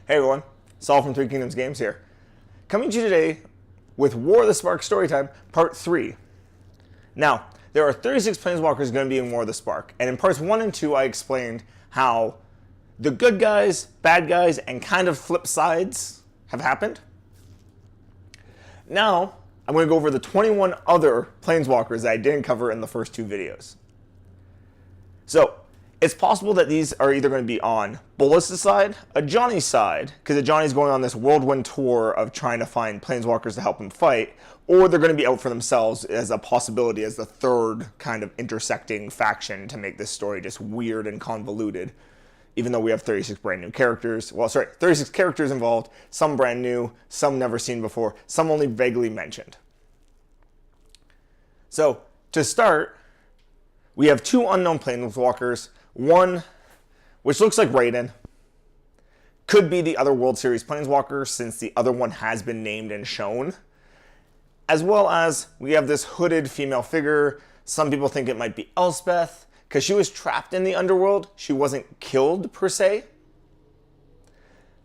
Hey everyone, Saul from Three Kingdoms Games here. Coming to you today with War of the Spark Storytime, Part 3. Now, there are 36 Planeswalkers going to be in War of the Spark, and in Parts 1 and 2 I explained how the good guys, bad guys, and kind of flip sides have happened. Now, I'm going to go over the 21 other Planeswalkers that I didn't cover in the first two videos. So, it's possible that these are either going to be on Bolas' side, Ajani's side, because Ajani's going on this whirlwind tour of trying to find Planeswalkers to help him fight, or they're going to be out for themselves as a possibility as the third kind of intersecting faction to make this story just weird and convoluted, even though we have 36 brand new characters. Well, sorry, 36 characters involved, some brand new, some never seen before, some only vaguely mentioned. So, to start, we have two unknown Planeswalkers. One, which looks like Raiden, could be the other World Series Planeswalker since the other one has been named and shown. As well as we have this hooded female figure. Some people think it might be Elspeth because she was trapped in the underworld. She wasn't killed per se.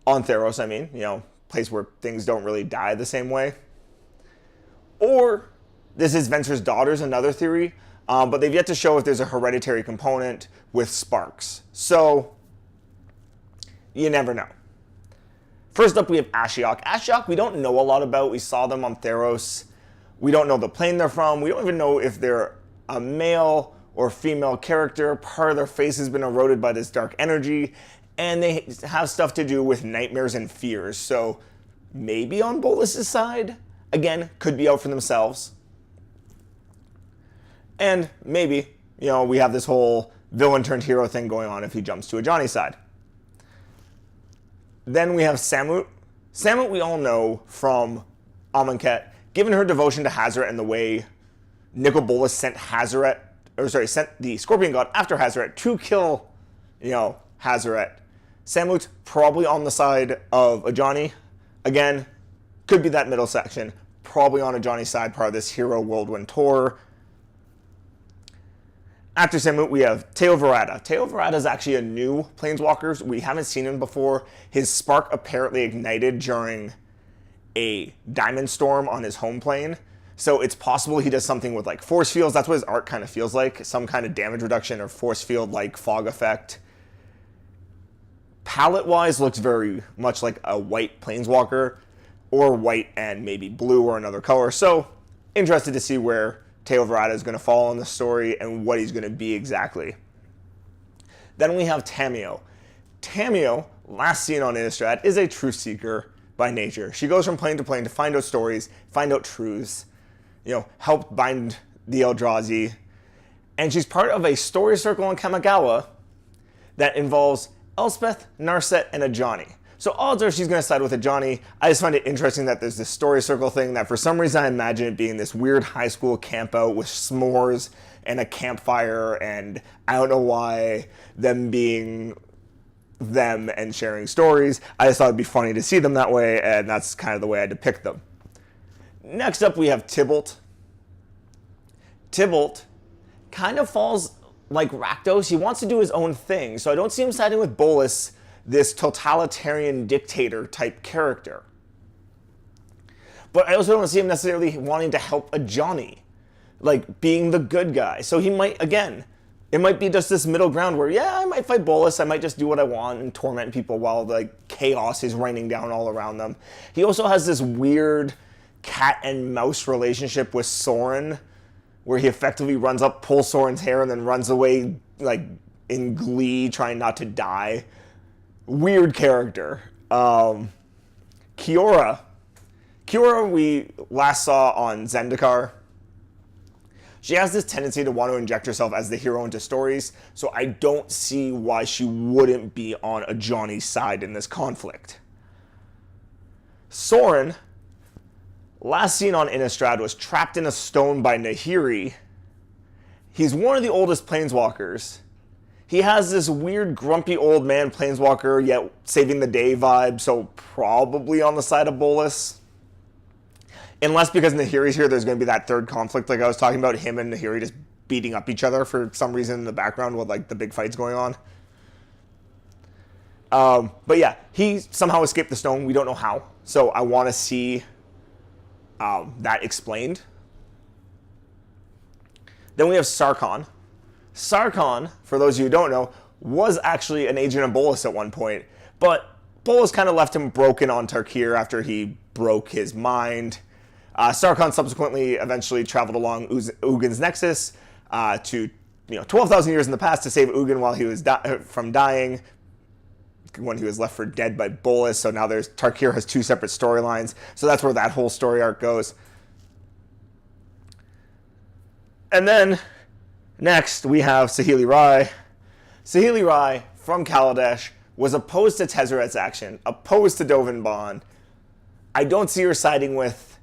On Theros, I mean, place where things don't really die the same way. Or this is Venser's daughter's another theory. But they've yet to show if there's a hereditary component with sparks. So, you never know. First up, we have Ashiok. Ashiok, we don't know a lot about. We saw them on Theros. We don't know the plane they're from. We don't even know if they're a male or female character. Part of their face has been eroded by this dark energy. And they have stuff to do with nightmares and fears. So, maybe on Bolas' side. Again, could be out for themselves. And maybe, we have this whole villain turned hero thing going on if he jumps to Ajani's side. Then we have Samut. Samut we all know from Amonkhet. Given her devotion to Hazoret and the way Nicol Bolas sent sent the Scorpion God after Hazoret to kill, Hazoret. Samut probably on the side of Ajani. Again, could be that middle section. Probably on Ajani's side, part of this hero whirlwind tour. After Samut, we have Teo Varada. Teo Varada is actually a new Planeswalker. We haven't seen him before. His spark apparently ignited during a Diamond Storm on his home plane. So it's possible he does something with like force fields. That's what his art kind of feels like. Some kind of damage reduction or force field like fog effect. Palette-wise, looks very much like a white Planeswalker. Or white and maybe blue or another color. So interested to see where Teo Varada is going to fall in the story and what he's going to be exactly. Then we have Tamiyo. Tamiyo, last seen on Innistrad, is a truth seeker by nature. She goes from plane to plane to find out stories, find out truths, help bind the Eldrazi. And she's part of a story circle in Kamigawa that involves Elspeth, Narset, and Ajani. So odds are she's going to side with Ajani. I just find it interesting that there's this story circle thing that for some reason I imagine it being this weird high school camp out with s'mores and a campfire, and I don't know why them being them and sharing stories. I just thought it'd be funny to see them that way, and that's kind of the way I depict them. Next up we have Tibalt. Tibalt kind of falls like Rakdos. He wants to do his own thing, so I don't see him siding with Bolas, this totalitarian dictator type character. But I also don't see him necessarily wanting to help Ajani, like being the good guy. So he might, again, it might be just this middle ground where, yeah, I might fight Bolas, I might just do what I want and torment people while like chaos is raining down all around them. He also has this weird cat and mouse relationship with Sorin, where he effectively runs up, pulls Sorin's hair, and then runs away like in glee, trying not to die. Weird character. Kiora. Kiora we last saw on Zendikar. She has this tendency to want to inject herself as the hero into stories, so I don't see why she wouldn't be on Ajani's side in this conflict. Sorin, last seen on Innistrad, was trapped in a stone by Nahiri. He's one of the oldest Planeswalkers. He has this weird, grumpy old man Planeswalker, yet saving the day vibe, so probably on the side of Bolas. Unless because Nahiri's here, there's going to be that third conflict like I was talking about, him and Nahiri just beating up each other for some reason in the background with like the big fights going on. But yeah, he somehow escaped the stone. We don't know how. So I want to see that explained. Then we have Sarkhan. Sarkhan, for those of you who don't know, was actually an agent of Bolas at one point, but Bolas kind of left him broken on Tarkir after he broke his mind. Sarkhan subsequently eventually traveled along Ugin's Nexus to 12,000 years in the past to save Ugin while he was from dying, when he was left for dead by Bolas. So now Tarkir has two separate storylines. So that's where that whole story arc goes. And then next we have Saheeli Rai. Saheeli Rai from Kaladesh was opposed to Tezzeret's action, opposed to Dovin Bond. I don't see her siding with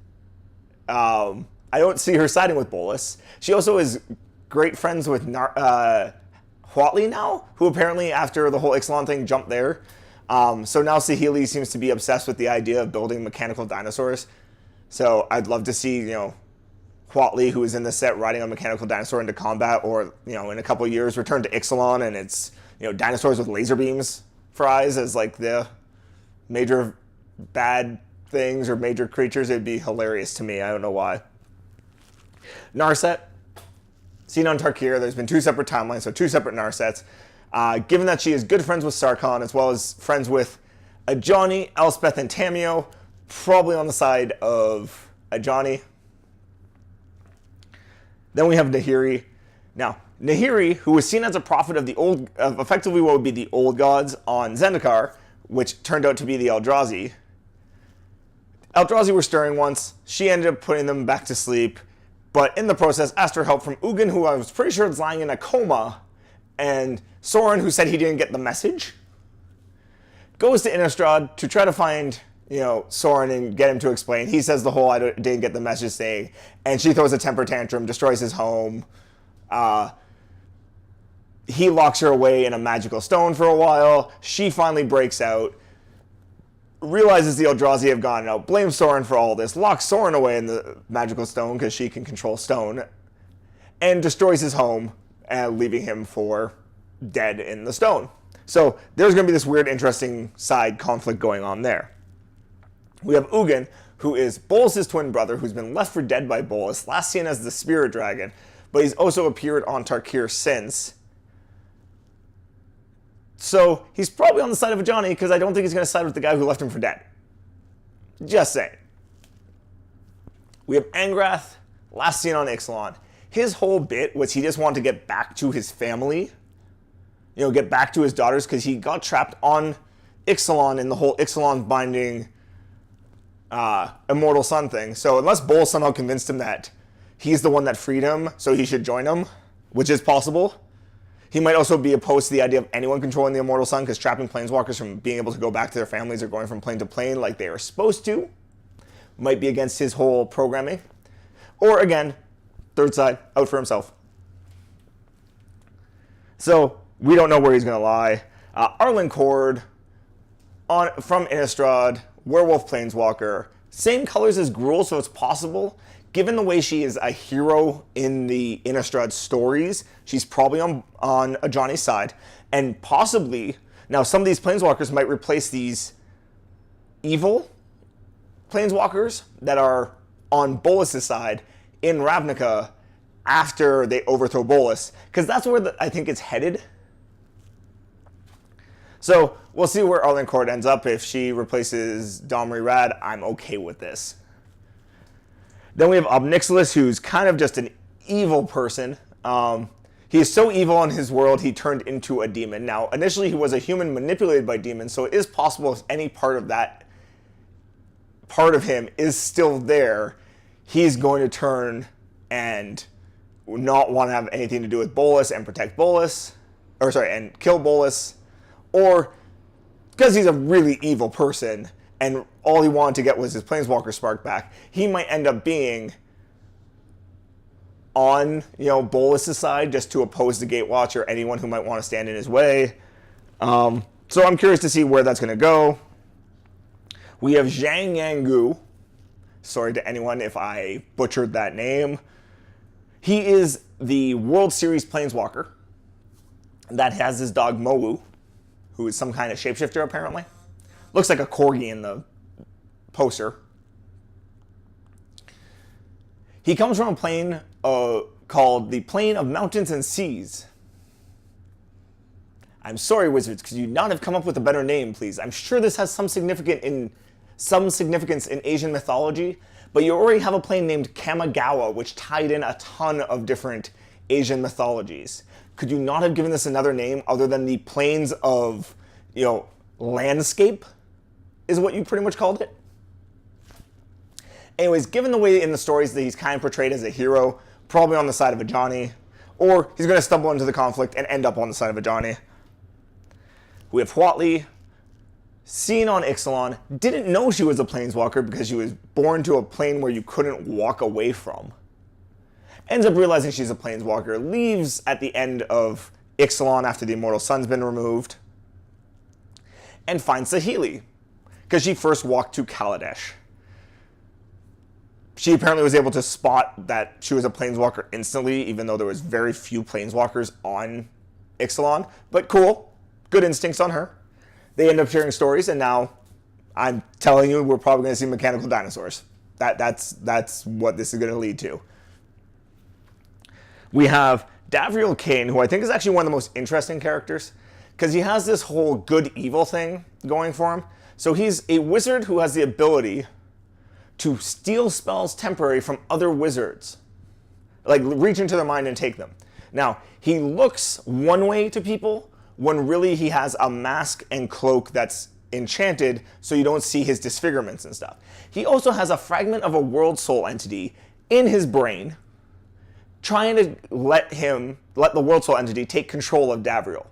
Bolas. She also is great friends with Huatli now, who apparently after the whole Ixalan thing jumped there. So now Saheeli seems to be obsessed with the idea of building mechanical dinosaurs. So I'd love to see, Huatli, who is in the set riding a mechanical dinosaur into combat, or, in a couple of years return to Ixalan and it's, dinosaurs with laser beams for eyes as like the major bad things or major creatures. It'd be hilarious to me. I don't know why. Narset, seen on Tarkir. There's been two separate timelines, so two separate Narsets. Given that she is good friends with Sarkhan, as well as friends with Ajani, Elspeth, and Tamio, probably on the side of Ajani. Then we have Nahiri. Now, Nahiri, who was seen as a prophet of effectively what would be the old gods on Zendikar, which turned out to be the Eldrazi. Eldrazi were stirring once. She ended up putting them back to sleep, but in the process asked for help from Ugin, who I was pretty sure is lying in a coma, and Soren, who said he didn't get the message. Goes to Innistrad to try to find, Soren and get him to explain. He says the whole "I didn't get the message" thing, and she throws a temper tantrum, destroys his home. He locks her away in a magical stone for a while. She finally breaks out, realizes the Eldrazi have gone out, blames Soren for all this, locks Soren away in the magical stone because she can control stone, and destroys his home, leaving him for dead in the stone. So there's going to be this weird, interesting side conflict going on there. We have Ugin, who is Bolas' twin brother, who's been left for dead by Bolas, last seen as the Spirit Dragon, but he's also appeared on Tarkir since. So he's probably on the side of Ajani, because I don't think he's going to side with the guy who left him for dead. Just saying. We have Angrath, last seen on Ixalan. His whole bit was he just wanted to get back to his family, get back to his daughters, because he got trapped on Ixalan in the whole Ixalan binding immortal son thing. So unless Bolas somehow convinced him that he's the one that freed him, so he should join him, which is possible. He might also be opposed to the idea of anyone controlling the immortal sun, because trapping planeswalkers from being able to go back to their families or going from plane to plane like they are supposed to might be against his whole programming. Or again, third side, out for himself. So we don't know where he's going to lie. Arlen Cord from Innistrad, werewolf planeswalker, same colors as Gruul, so it's possible. Given the way she is a hero in the Innistrad stories, she's probably on Ajani's side. And possibly, now some of these planeswalkers might replace these evil planeswalkers that are on Bolas' side in Ravnica after they overthrow Bolas. Because that's where I think it's headed. So we'll see where Arlen Cord ends up. If she replaces Domri Rad, I'm okay with this. Then we have Obnixilis, who's kind of just an evil person. He is so evil in his world, he turned into a demon. Now, initially he was a human manipulated by demons, so it is possible if any part of that part of him is still there, he's going to turn and not want to have anything to do with Bolas and protect Bolas, and kill Bolas, or because he's a really evil person and all he wanted to get was his Planeswalker Spark back, he might end up being on, Bolas' side just to oppose the Gatewatch or anyone who might want to stand in his way. So I'm curious to see where that's going to go. We have Zhang Yangu. Sorry to anyone if I butchered that name. He is the World Series Planeswalker that has his dog Mowu. who is some kind of shapeshifter apparently. Looks like a corgi in the poster. He comes from a plane called the Plane of Mountains and Seas. I'm sorry, Wizards, could you not have come up with a better name, please? I'm sure this has some significance in Asian mythology, but you already have a plane named Kamigawa, which tied in a ton of different Asian mythologies. Could you not have given this another name other than the Planes of, landscape, is what you pretty much called it? Anyways, given the way in the stories that he's kind of portrayed as a hero, probably on the side of a Johnny, or he's going to stumble into the conflict and end up on the side of a Johnny. We have Huatli, seen on Ixalan, didn't know she was a Planeswalker because she was born to a plane where you couldn't walk away from. Ends up realizing she's a Planeswalker, leaves at the end of Ixalan after the Immortal Sun's been removed, and finds Saheeli, because she first walked to Kaladesh. She apparently was able to spot that she was a Planeswalker instantly, even though there was very few Planeswalkers on Ixalan. But cool. Good instincts on her. They end up sharing stories, and now I'm telling you we're probably going to see mechanical dinosaurs. That's what this is going to lead to. We have Davriel Kane, who I think is actually one of the most interesting characters, because he has this whole good-evil thing going for him. So he's a wizard who has the ability to steal spells temporary from other wizards. Like, reach into their mind and take them. Now, he looks one way to people when really he has a mask and cloak that's enchanted so you don't see his disfigurements and stuff. He also has a fragment of a world soul entity in his brain trying to let the world soul entity take control of Davriel.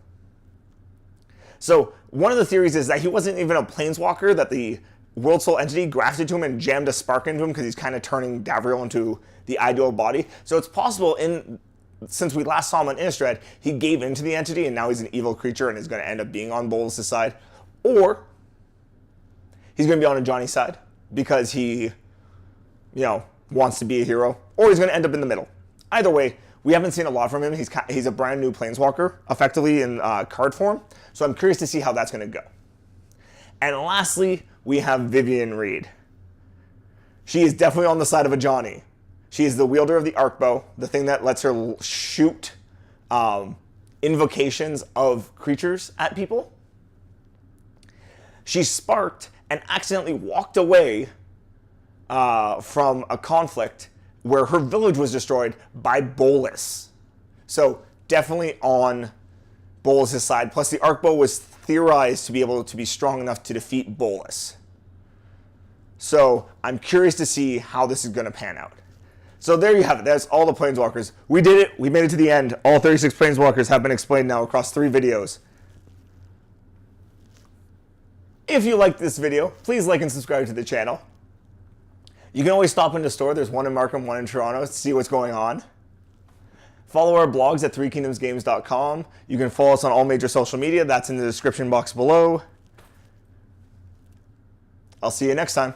So one of the theories is that he wasn't even a planeswalker, that the world soul entity grafted to him and jammed a spark into him because he's kind of turning Davriel into the ideal body. So it's possible since we last saw him on Innistrad, he gave into the entity and now he's an evil creature and is going to end up being on Bolas' side. Or he's going to be on a Johnny side because he, wants to be a hero. Or he's going to end up in the middle. Either way, we haven't seen a lot from him. He's a brand new Planeswalker, effectively in card form. So I'm curious to see how that's going to go. And lastly, we have Vivian Reed. She is definitely on the side of a Johnny. She is the wielder of the arc bow, the thing that lets her shoot invocations of creatures at people. She sparked and accidentally walked away from a conflict where her village was destroyed by Bolas. So definitely on Bolas' side. Plus the arc bow was theorized to be able to be strong enough to defeat Bolas. So I'm curious to see how this is going to pan out. So there you have it. That's all the Planeswalkers. We did it. We made it to the end. All 36 Planeswalkers have been explained now across 3 videos. If you liked this video, please like and subscribe to the channel. You can always stop into the store. There's one in Markham, one in Toronto to see what's going on. Follow our blogs at threekingdomsgames.com. You can follow us on all major social media. That's in the description box below. I'll see you next time.